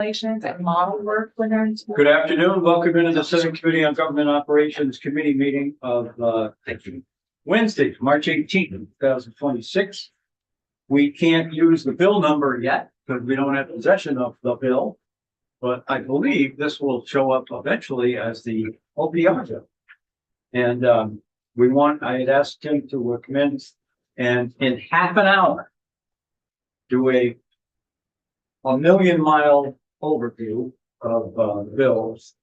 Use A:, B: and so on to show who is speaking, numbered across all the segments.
A: Regulations and model work for them.
B: Good afternoon. Welcome into the Senate Committee on Government Operations Committee meeting of Wednesday, March 18th, 2026. We can't use the bill number yet because we don't have possession of the bill, but I believe this will show up eventually as the OPR bill. And I had asked Tim to come in and in half an hour do a million-mile overview of the bills,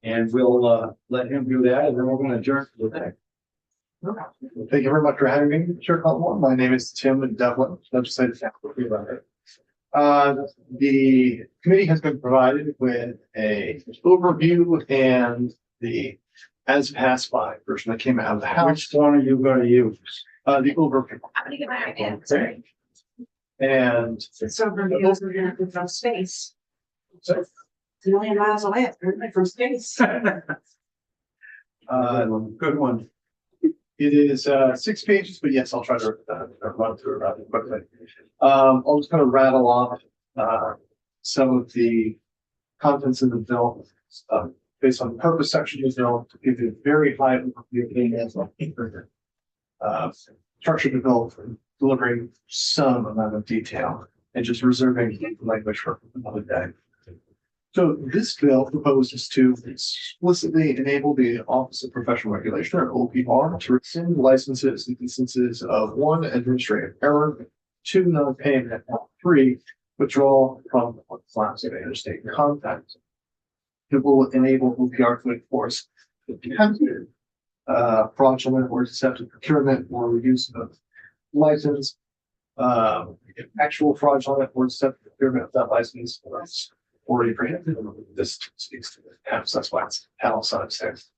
B: and we'll let him do that, and then we're going to adjourn for the day.
C: Thank you very much for having me, Chair Caldwell. My name is Tim Devlin, legislative faculty member. The committee has been provided with a overview and the as passed by version that came out of the House.
B: Which one are you going to use?
C: The overview.
A: I'm gonna get my idea.
C: Okay. And
A: It's over from space.
C: so,
A: It's a million miles away from space.
B: Good one.
C: it is 6 pages, but yes, I'll try to run through it rather quickly. I'll just kind of rattle off some of the contents of the bill based on the purpose section of the bill to give you a very high overview of structure the bill for delivering some amount of detail and just reserving the language for another day. So this bill proposes to explicitly enable the Office of Professional Regulation, or OPR, to rescind licenses in instances of 1, administrative error, 2, non-payment, 3, withdrawal from class of interstate contact. It will enable OPR to enforce attempted fraudulent or deceptive procurement or use of license, actual fraudulent or deceptive procurement of that license was already prohibited. This speaks to the House, that's why it's House on 6.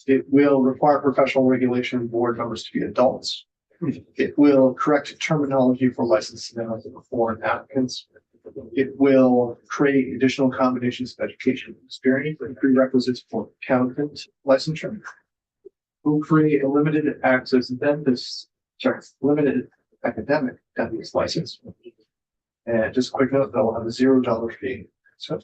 C: It will require professional regulation board members to be adults. It will correct terminology for licensing for foreign applicants. It will create additional combinations of education experience and prerequisites for accountant licensure. It will create a limited access dentist, limited academic dentist license. And just a quick note, they'll have a $0 fee. So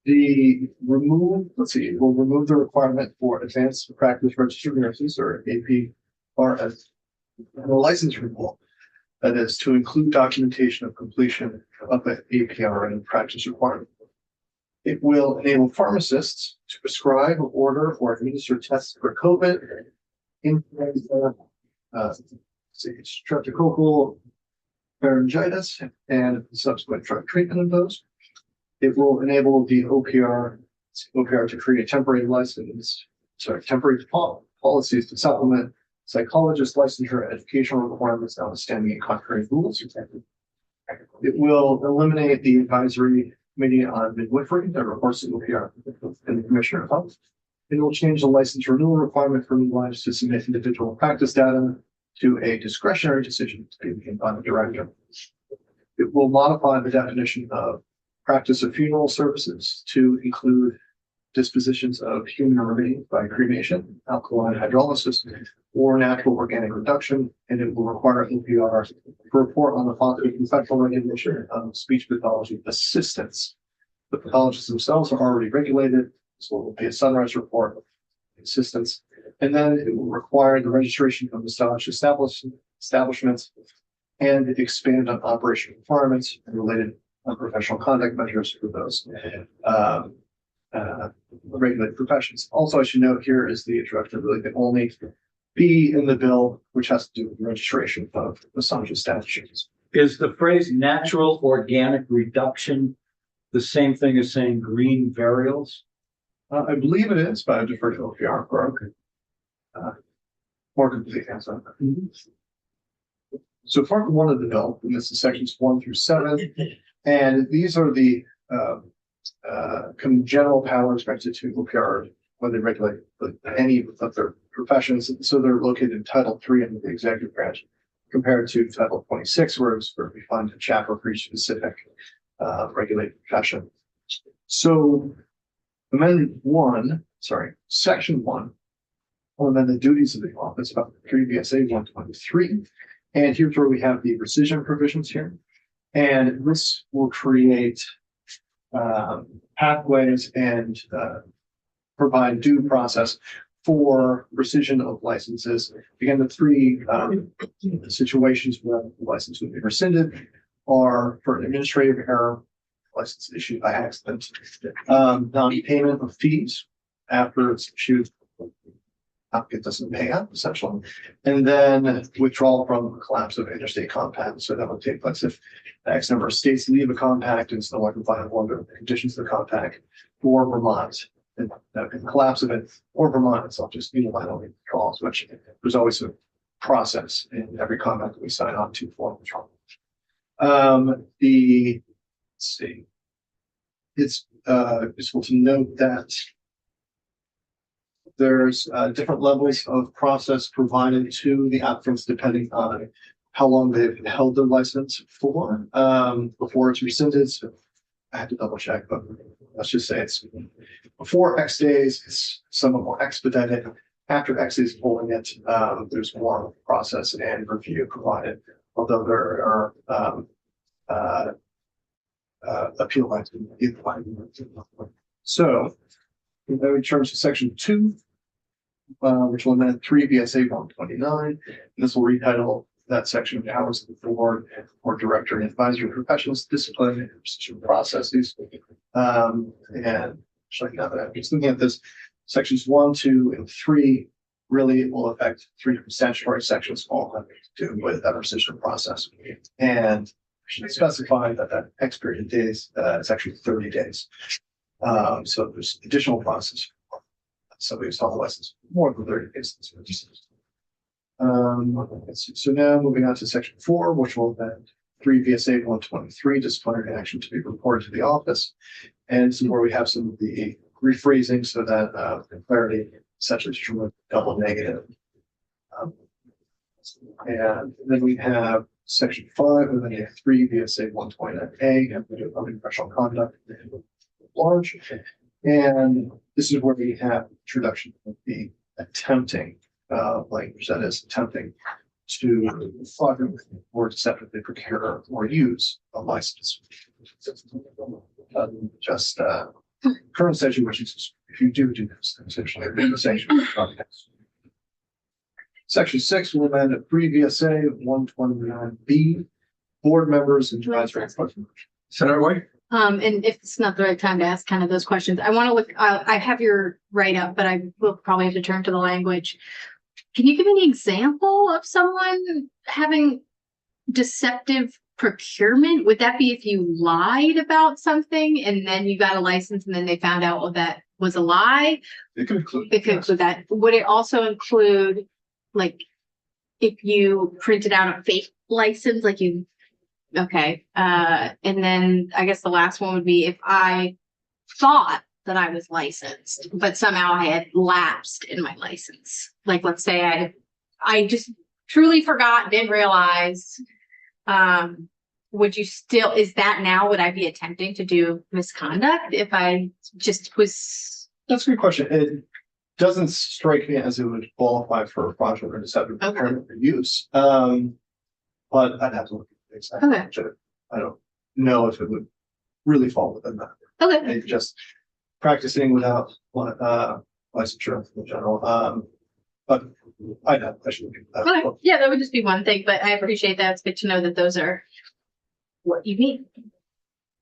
C: it will remove the requirement for advanced practice registered nurses, or APRS, and a license renewal. That is to include documentation of completion of the APR and practice requirement. It will enable pharmacists to prescribe, order, or administer tests for COVID, influenza, streptococcal pharyngitis, and subsequent drug treatment of those. It will enable the OPR to create temporary policies to supplement psychologist licensure educational requirements notwithstanding and contrary rules. It will eliminate the advisory committee on midwifery that reports to OPR and the Commissioner of Health. It will change the license renewal requirement for midwives to submit individual practice data to a discretionary decision to be made by the director. It will modify the definition of practice of funeral services to include dispositions of human remains by cremation, alkaline hydrolysis, or natural organic reduction, and it will require OPR to report on the professional regulation of speech pathology assistants. The pathologists themselves are already regulated, so it will be a sunrise report of assistants, and then it will require the registration of established establishments and expand on operational requirements and related professional conduct measures for those regulated professions. Also, I should note here is the introduction of really the only B in the bill, which has to do with the registration of Assange statutes.
B: Is the phrase natural organic reduction the same thing as saying green burials?
C: I believe it is, but I defer to OPR for more complete answer. So part 1 of the bill, and this is sections 1 through 7, and these are the general powers granted to OPR when they regulate any of their professions. So they're located in Title 3 in the executive branch, compared to Title 26, where we find a chapter for each specific regulated profession. So Section 1 will amend the duties of the office about the previous A 123. And here's where we have the rescission provisions here. And this will create pathways and provide due process for rescission of licenses. Again, the three situations where the license would be rescinded are for an administrative error, license issued by accident, non-payment of fees after it's issued, applicant doesn't pay up essentially, and then withdrawal from collapse of interstate compact. So that would take place if X number of states leave a compact and it's no longer viable under the conditions of the compact, or Vermont. And the collapse of it, or Vermont itself, just unilaterally withdraws, which there's always a process in every compact that we sign on to for withdrawal. Let's see, it's useful to note that there's different levels of process provided to the applicants depending on how long they've held their license for before it's rescinded. So I had to double check, but let's just say it's before X days, it's somewhat more expedited. After X days of holding it, there's more process and review provided, although there are appeal rights in either way. So we turn to section 2, which will amend 3 VSA 129. This will retitle that section powers of the board or director and advisory professionals, discipline and decision processes. And actually, now that I'm just looking at this, sections 1, 2, and 3 really will affect 3 statutory sections, all having to do with that rescission process. And I should specify that that X period of days is actually 30 days. So there's additional process. Somebody who's held a license more than 30 days. Let's see. So now moving on to section 4, which will amend 3 VSA 123, disciplinary action to be reported to the office. And this is where we have some of the rephrasing so that the clarity essentially is remove double negative. And then we have section 5, and then you have 3 VSA 129A, and we do professional conduct large. And this is where we have introduction of the attempting language, that is attempting to fraudulently or deceptively procure or use a license. Just current statute, which is if you do this, essentially a sanction. Section 6 will amend a previous VSA 129B, board members and advisory.
B: Senator White?
D: And if it's not the right time to ask kind of those questions, I want to look, I have your write up, but I will probably have to turn to the language. Can you give me an example of someone having deceptive procurement? Would that be if you lied about something and then you got a license and then they found out, well, that was a lie?
C: It could include.
D: It could include that. Would it also include, like, if you printed out a fake license, like you, okay. And then I guess the last one would be if I thought that I was licensed, but somehow I had lapsed in my license. Like, let's say I just truly forgot, didn't realize, would you still, is that now, would I be attempting to do misconduct if I just was?
C: That's a good question. It doesn't strike me as it would qualify for fraudulent or deceptive procurement or use. But I'd have to look at the exact.
D: Okay.
C: I don't know if it would really fall within that.
D: Okay.
C: Maybe just practicing without licensure in general. But I should look at that.
D: Okay. Yeah, that would just be one thing, but I appreciate that. It's good to know that those are what you need.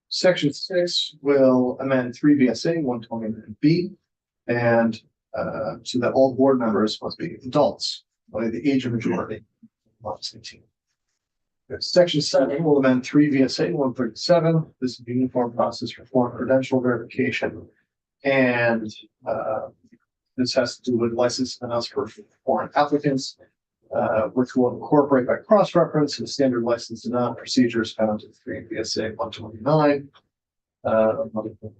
C: Section 6 will amend 3 VSA 129B, and so that all board members must be adults by the age of majority, not 18. Section 7 will amend 3 VSA 137. This is the uniform process for foreign credential verification, and this has to do with license announced for foreign applicants, which will incorporate by cross-reference the standard license and procedures found in 3 VSA 129.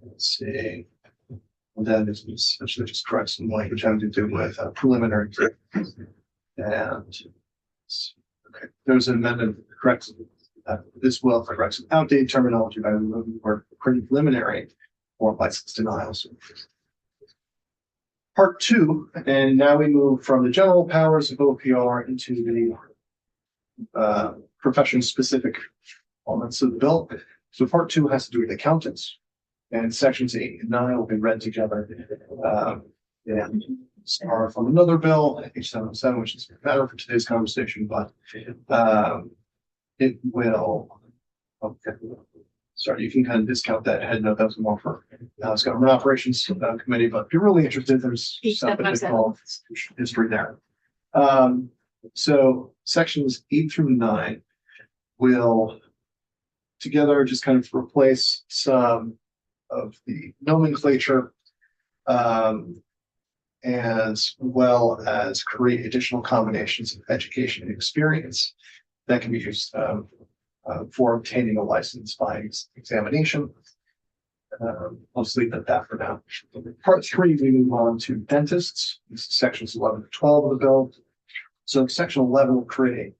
C: Let's see. And then it's essentially just correct some language having to do with preliminary. And okay, there's an amendment that corrects this will correct some outdated terminology by removing the word preliminary or license denials. Part 2, and now we move from the general powers of OPR into the profession-specific elements of the bill. So part 2 has to do with accountants. And sections 8 and 9 will be read together. And are from another bill, H707, which is better for today's conversation, but it will. Okay. Sorry, you can kind of discount that head note. That was more for it's Government Operations Committee, but if you're really interested, there's stuff that they call history there. So sections 8 through 9 will together just kind of replace some of the nomenclature, as well as create additional combinations of education and experience that can be used for obtaining a license by examination. I'll just leave it at that for now. Part 3, we move on to dentists. This is sections 11 to 12 of the bill. So section 11 will create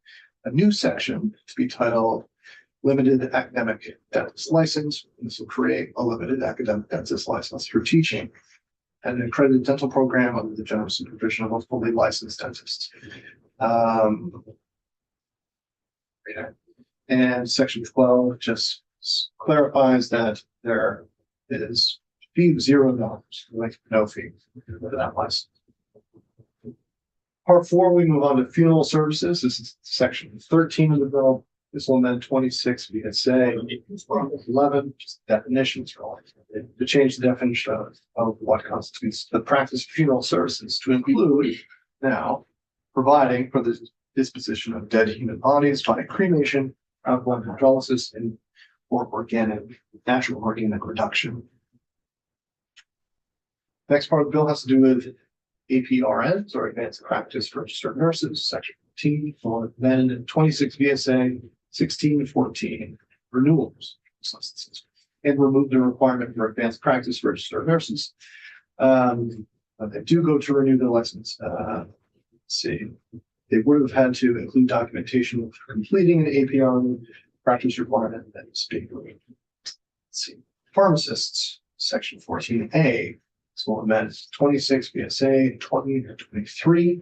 C: a new section to be titled Limited Academic Dentist License. This will create a limited academic dentist license through teaching and an accredited dental program under the general supervision of a fully licensed dentist. And section 12 just clarifies that there is fee of $0, like no fee for that license. Part 4, we move on to funeral services. This is section 13 of the bill. This will amend 26 VSA 11, just definitions to change the definition of what constitutes the practice of funeral services to include now providing for the disposition of dead human bodies by cremation, alcohol hydrolysis, and or natural organic reduction. Next part of the bill has to do with APRNs, or Advanced Practice Registered Nurses, section 14, will amend 26 VSA 1614 renewals licenses and remove the requirement for advanced practice registered nurses. They do go to renew their license. Let's see, they would have had to include documentation for completing an APR practice requirement that is being removed. Let's see, pharmacists, section 14A. This will amend 26 VSA 20 to 23.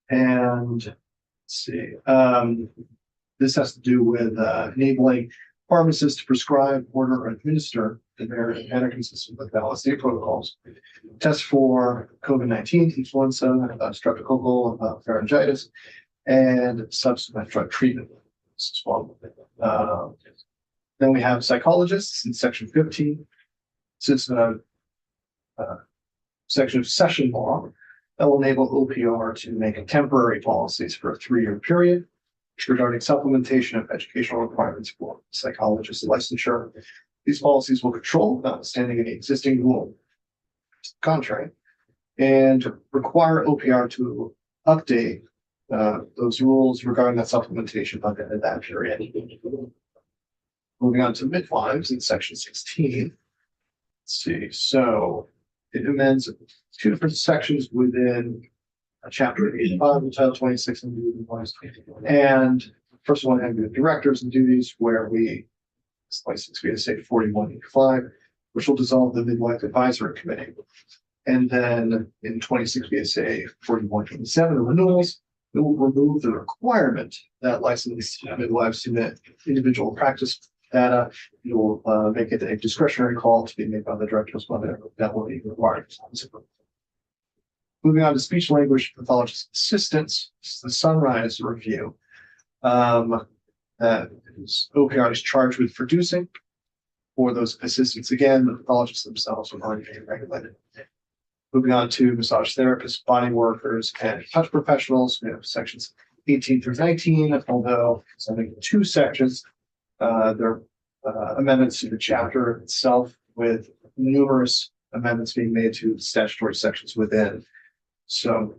C: And let's see, this has to do with enabling pharmacists to prescribe, order, or administer in their manner consistent with valid state protocols. Test for COVID-19, influenza, streptococcal pharyngitis, and subsequent drug treatment. As well. Then we have psychologists in section 15. This is a section of session law that will enable OPR to make temporary policies for a 3-year period regarding supplementation of educational requirements for psychologist licensure. These policies will control, notwithstanding any existing rule, contrary, and require OPR to update those rules regarding that supplementation by the end of that period. Moving on to midwives in section 16. Let's see, so it amends 2 different sections within chapter 85 of Title 26 of the midwives. And first one had the directors and duties, where we license VSA 4185, which will dissolve the midwife advisory committee. And then in 26 VSA 4127, the renewals, it will remove the requirement that licensed midwives submit individual practice data. It will make it a discretionary call to be made by the directors, whether that will be required. Moving on to speech language pathologist assistants, this is the Sunrise review. That OPR is charged with producing for those assistants. Again, the pathologists themselves are already being regulated. Moving on to massage therapists, body workers, and touch professionals. We have sections 18 through 19, although it's only 2 sections. There are amendments to the chapter itself, with numerous amendments being made to statutory sections within. So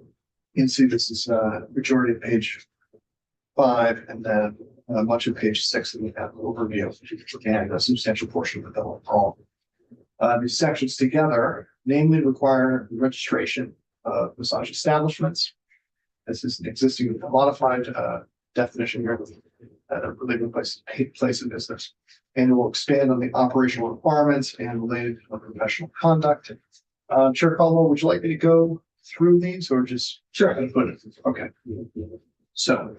C: you can see this is majority of page 5, and then much of page 6 that we have an overview, and a substantial portion of the bill overall. These sections together namely require the registration of massage establishments. This is an existing modified definition here that a related place of business, and it will expand on the operational requirements and related professional conduct. Chair Caldwell, would you like me to go through these, or just okay? So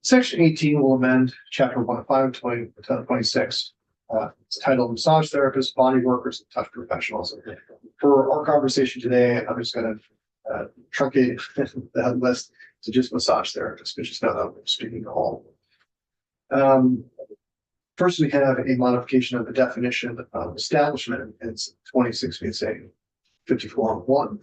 C: section 18 will amend chapter 105 to 26 It's titled Massage Therapists, Body Workers, and Touch Professionals. For our conversation today, I'm just gonna truncate the list to just massage therapists, which is now that I'm speaking to all. First, we have a modification of the definition of establishment. It's 26 VSA 54.1.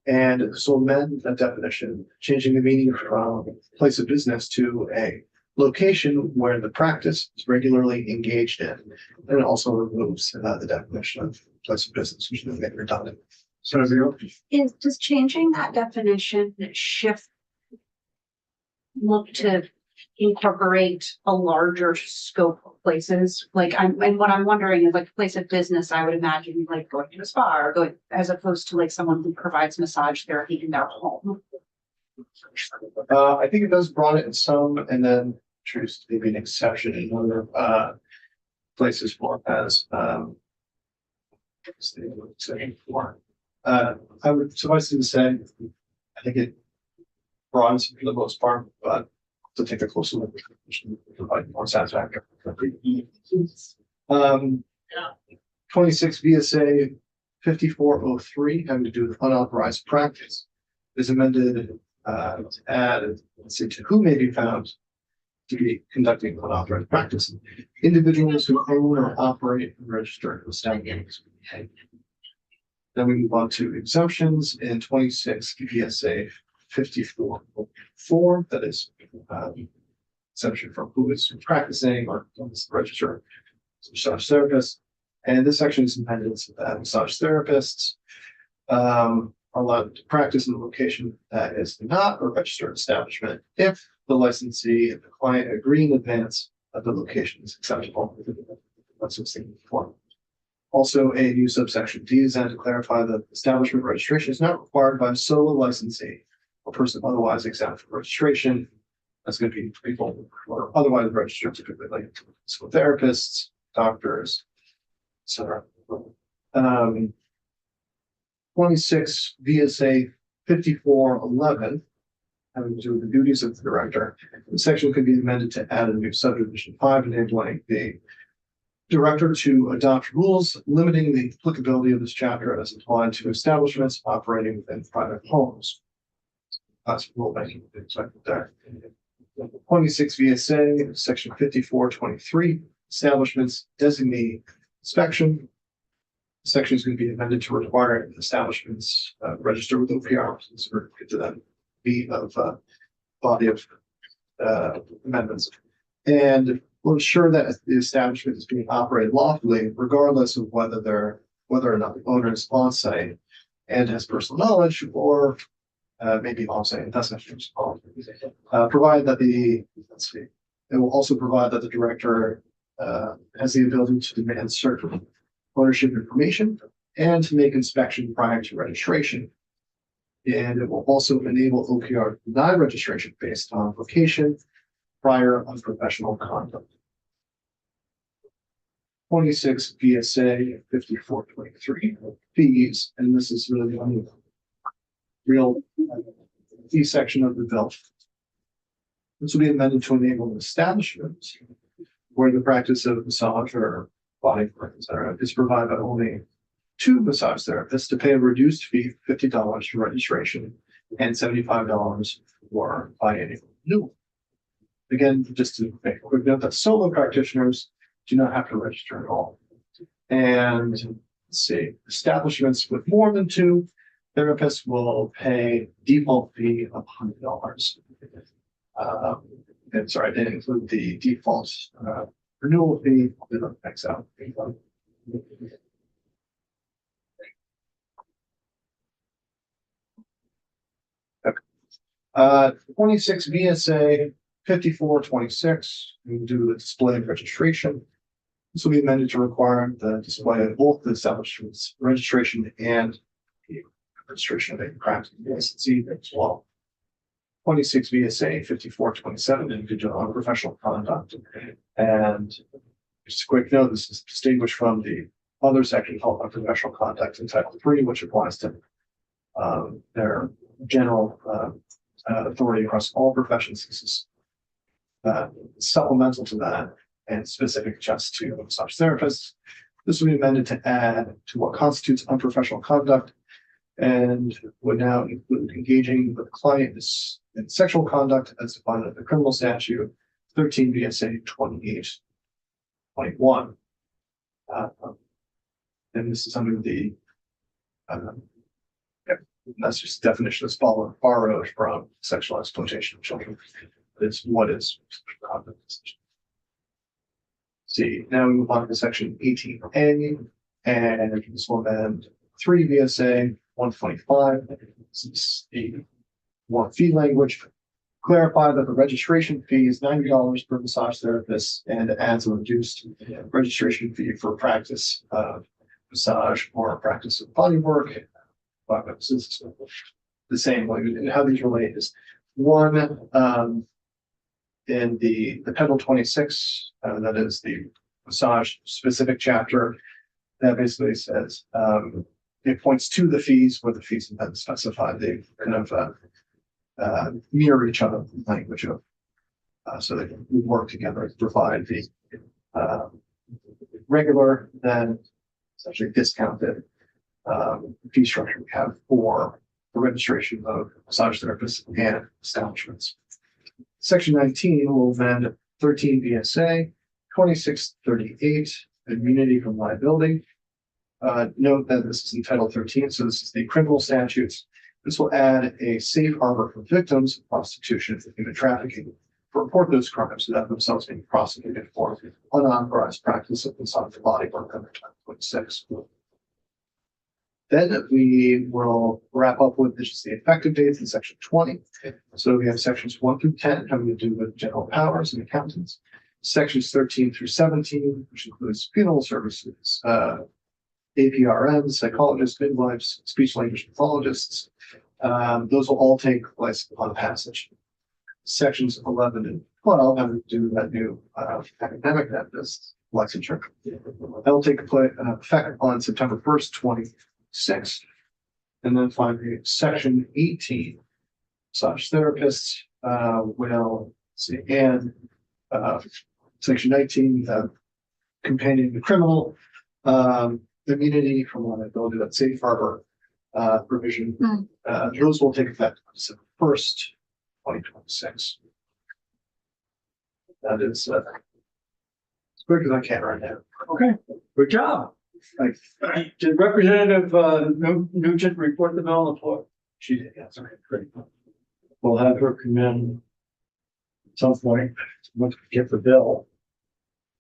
C: And so amend that definition, changing the meaning from place of business to a location where the practice is regularly engaged in. And it also removes the definition of place of business, which is redundant. So,
A: Does changing that definition shift look to incorporate a larger scope of places? And what I'm wondering is like place of business, I would imagine like going to a spa or going, as opposed to like someone who provides massage therapy in their home.
C: I think it does broaden it in some, and then choose maybe an exception in other places for as I would suffice it to say, I think it broadens for the most part, but to take a closer look, provide more satisfactory. 26 VSA 5403 having to do with unauthorized practice is amended to add, let's see, to who may be found to be conducting unauthorized practice. Individuals who own or operate and register establishments. Then we move on to exemptions in 26 VSA 54.4, that is exemption from who is practicing or register massage therapists. And this section is intended that massage therapists are allowed to practice in a location that is not a registered establishment if the licensee and the client agree in advance that the location is acceptable. That's what's thinking before. Also, a new subsection D is added to clarify that establishment registration is not required by a solo licensee or person otherwise exempt from registration. That's going to be people who are otherwise registered, typically like physical therapists, doctors, etc. 26 VSA 5411 having to do with the duties of the director. The section could be amended to add a new subdivision 5 enabling the director to adopt rules limiting the applicability of this chapter as applied to establishments operating within private homes. That's rulemaking expected there. 26 VSA section 5423 establishments designee inspection. The section is going to be amended to require establishments register with OPR. Since we're get to that B of body of amendments, and will ensure that the establishment is being operated lawfully, regardless of whether or not the owner is on site and has personal knowledge, or maybe on site and doesn't have personal knowledge. Provide that it will also provide that the director has the ability to demand certain ownership information and to make inspection prior to registration. And it will also enable OPR to deny registration based on location, prior unprofessional conduct. 26 VSA 5423 fees, and this is really the only real fee section of the bill. This will be amended to enable establishments where the practice of massage or body work, etc., is provided by only 2 massage therapists to pay a reduced fee, $50 for registration and $75 for biannual renewal. Again, just to make a quick note that solo practitioners do not have to register at all. And let's see, establishments with more than 2 therapists will pay default fee of $100. And sorry, I didn't include the default renewal fee. Next out. 26 VSA 5426, we do the display of registration. This will be amended to require the display of both the establishment's registration and the registration of a practice licensee as well. 26 VSA 5427, individual unprofessional conduct. And just a quick note, this is distinguished from the other section called unprofessional conduct in Title 3, which applies to their general authority across all professions. This is supplemental to that, and specific just to massage therapists. This will be amended to add to what constitutes unprofessional conduct and would now include engaging with the client in sexual conduct as defined in the criminal statute 13 VSA 2821. And this is under the that's just definition that's borrowed from sexual exploitation of children. It's what is conduct. See, now we move on to section 18A, and this will amend 3 VSA 125. This is the one fee language. Clarify that the registration fee is $90 per massage therapist and adds a reduced registration fee for practice of massage or practice of body work. But it's the same way. And how these relate is one, in the Title 26, that is the massage specific chapter, that basically says, it points to the fees where the fees have been specified. They kind of mirror each other in language of, so they can work together to provide the regular, then essentially discounted fee structure we have for the registration of massage therapists and establishments. Section 19 will amend 13 VSA 2638, immunity from liability. Note that this is in Title 13, so this is the criminal statutes. This will add a safe harbor for victims of prostitution and human trafficking to report those crimes without themselves being prosecuted for unauthorized practice of massage body work under Title 26. Then we will wrap up with just the effective dates in section 20. So we have sections 1 through 10 having to do with general powers and accountants. Sections 13 through 17, which includes funeral services, APRNs, psychologists, midwives, speech language pathologists. Those will all take place upon passage. Sections 11 and 12 have to do with that new academic dentist licensure. That will take effect on September 1st, 2026. And then finally, section 18, massage therapists will see, and section 19, companion to criminal immunity from liability, that safe harbor provision. Those will take effect on December 1st, 2026. That is as quick as I can right now.
B: Okay, good job.
C: Thanks.
B: Did Representative Nugent report the bill on the floor? She did, yes, okay, great. We'll have her come in at some point, once we get the bill.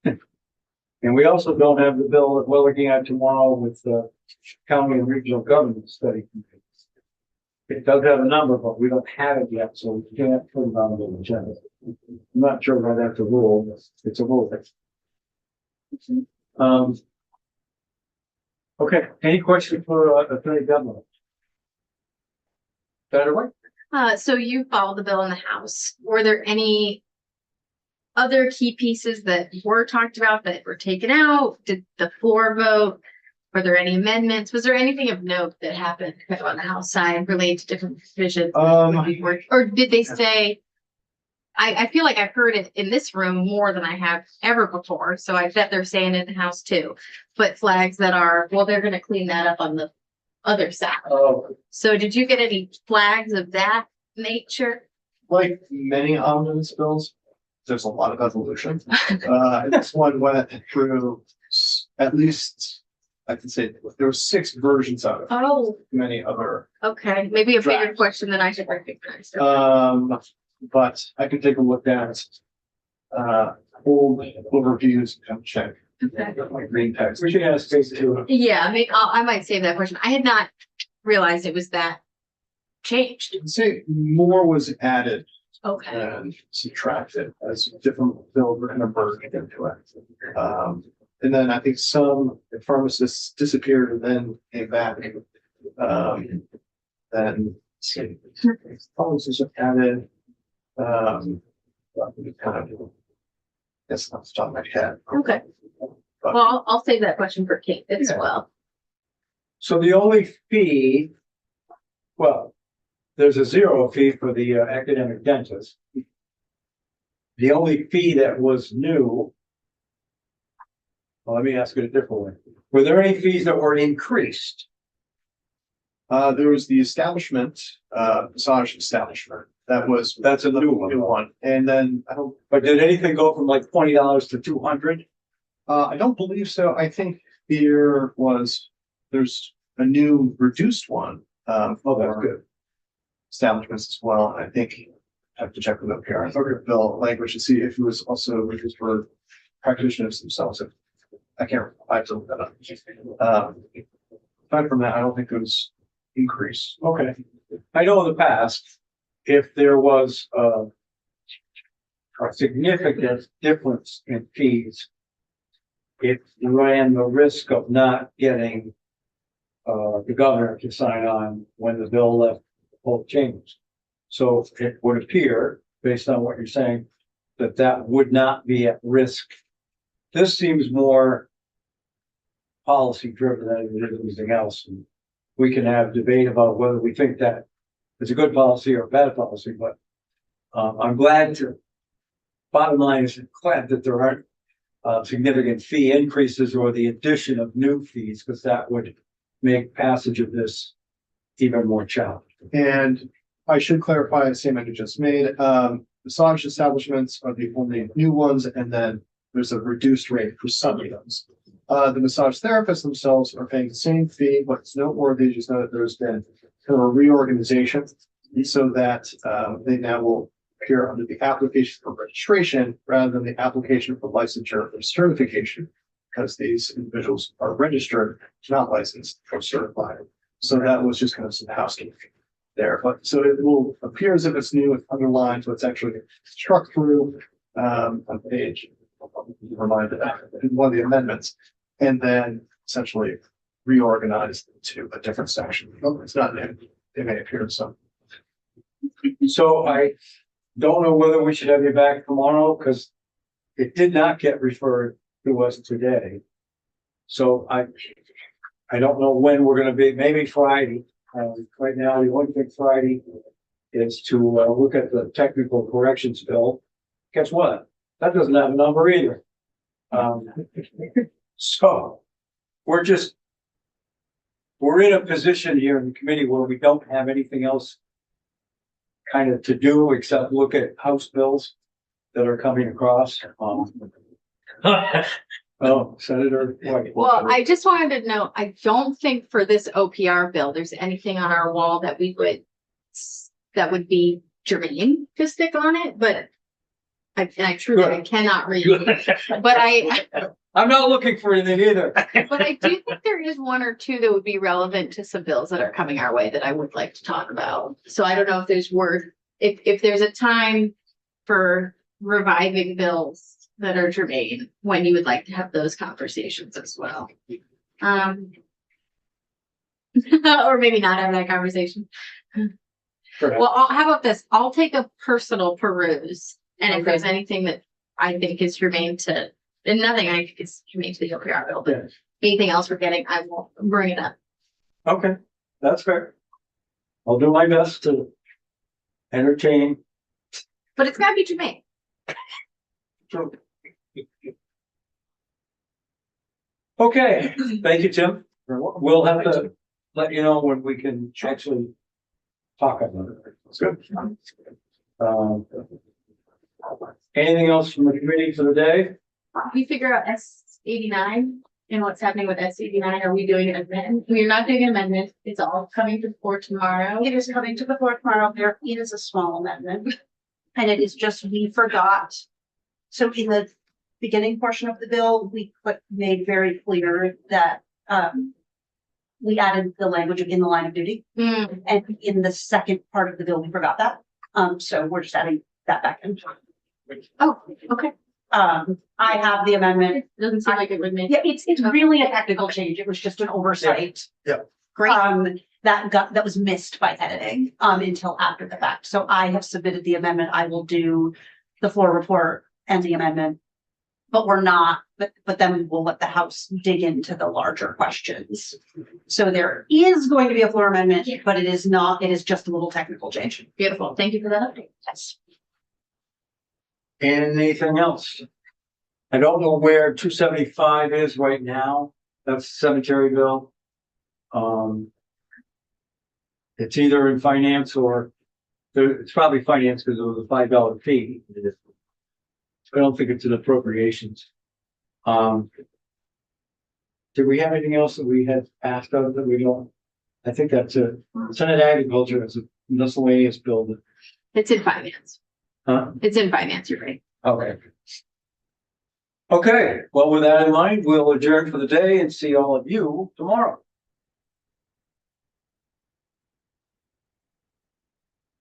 B: And we also don't have the bill that we're looking at tomorrow with the county and regional government study. It does have a number, but we don't have it yet, so we can't put it on the agenda. I'm not sure why that's a rule, but it's a rule. Okay, any questions for Attorney Governor? Better way?
D: So you followed the bill in the House. Were there any other key pieces that were talked about that were taken out? Did the floor vote? Were there any amendments? Was there anything of note that happened on the House side related to different provisions? Or did they say, I feel like I've heard it in this room more than I have ever before. So I bet they're saying it in the House too. But flags that are, well, they're going to clean that up on the other side.
B: Oh,
D: So did you get any flags of that nature?
C: Like many omnibus bills, there's a lot of evolution. This one went through at least, I can say there were 6 versions of it.
D: Oh,
C: Many other,
D: okay. Maybe a bigger
C: Drafts.
D: question than I should recognize.
C: but I can take a look at old overviews and kind of check.
D: Okay.
C: Like green text.
B: we should ask Stacy too.
D: Yeah, I mean, I might save that question. I had not realized it was that changed.
C: Say more was added
D: Okay.
C: and subtracted as different bills were kind of merged into it. And then I think some pharmacists disappeared and then came back. Then pharmacists are added. Kind of, that's not the top of my head.
D: Okay.
C: But-
D: Well, I'll save that question for Kate as
C: Yeah.
D: well.
B: So the only fee, well, there's a 0 fee for the academic dentist. The only fee that was new Well, let me ask it a different way. Were there any fees that were increased?
C: There was the establishment, massage establishment,
B: That's a new
C: new
B: one.
C: one, and then
B: But did anything go from like $20 to $200?
C: I don't believe so. I think there's a new reduced one,
B: Oh, that's
C: for
B: good.
C: establishments as well. I think I have to check with OPR, I think bill language to see if it was also reduced for practitioners themselves. I can't, I have to look that up. Aside from that, I don't think it was increase.
B: Okay. I know in the past, if there was a significant difference in fees, it ran the risk of not getting the governor to sign on when the bill left both chambers. So it would appear, based on what you're saying, that that would not be at risk. This seems more policy driven than it is anything else. And we can have debate about whether we think that it's a good policy or a bad policy, but I'm glad bottom line is glad that there aren't significant fee increases or the addition of new fees, because that would make passage of this even more challenging.
C: And I should clarify the statement you just made. Massage establishments are the only new ones, and then there's a reduced rate for some of those. The massage therapists themselves are paying the same fee. What's noteworthy is that there's been kind of a reorganization so that they now will appear under the application for registration rather than the application for licensure or certification, because these individuals are registered, not licensed or certified. So that was just kind of some housekeeping there. But so it will appear as if it's new, it's underlined, so it's actually struck through on page, reminded in one of the amendments, and then essentially reorganized to a different section. It's not new. They may appear in some.
B: So I don't know whether we should have you back tomorrow, because it did not get referred to us today. So I don't know when we're gonna be, maybe Friday. Right now, the only thing Friday is to look at the technical corrections bill. Guess what? That doesn't have a number either. So we're in a position here in the committee where we don't have anything else kind of to do except look at House bills that are coming across. Oh, Senator White.
D: Well, I just wanted to know, I don't think for this OPR bill, there's anything on our wall that that would be germane to stick on it, but I cannot read, but
B: I'm not looking for anything either.
D: but I do think there is one or two that would be relevant to some bills that are coming our way that I would like to talk about. So I don't know if if there's a time for reviving bills that are germane, when you would like to have those conversations as well. Or maybe not have that conversation. Well, how about this? I'll take a personal peruse, and if there's anything that I think is germane to, and nothing I think is germane to the OPR bill, but
B: Yes.
D: anything else we're getting, I will bring it up.
B: Okay, that's fair. I'll do my best to entertain.
D: But it's gotta be germane.
B: Okay, thank you, Tim. We'll have to let you know when we can actually talk about it.
C: That's good.
B: Anything else from the committee for the day?
D: We figure out S89 and what's happening with S89. Are we doing an amendment? We're not doing an amendment. It's all coming to the board tomorrow.
A: It is coming to the board tomorrow. There is a small amendment. And it is just, we forgot. So in the beginning portion of the bill, we made very clear that, we added the language of in the line of duty.
D: Mm,
A: And in the second part of the bill, we forgot that. So we're just adding that back in.
D: oh, okay.
A: I have the amendment.
D: Doesn't seem like it would make.
A: Yeah, it's really a technical change. It was just an oversight.
D: Great.
A: That was missed by editing, until after the fact. So I have submitted the amendment. I will do the floor report and the amendment. But we're not, but then we'll let the House dig into the larger questions. So there is going to be a floor amendment, but it is just a little technical change.
D: Beautiful. Thank you for that update.
A: Yes.
B: Anything else? I don't know where 275 is right now. That's cemetery bill. It's either in finance or it's probably finance because of the $5 fee. I don't think it's in appropriations. Did we have anything else that we had asked of that we don't? I think that's it. Senate Agriculture is a miscellaneous bill.
D: It's in finance.
B: Huh?
D: It's in finance, you're right.
B: Okay. Okay, well, with that in mind, we'll adjourn for the day and see all of you tomorrow.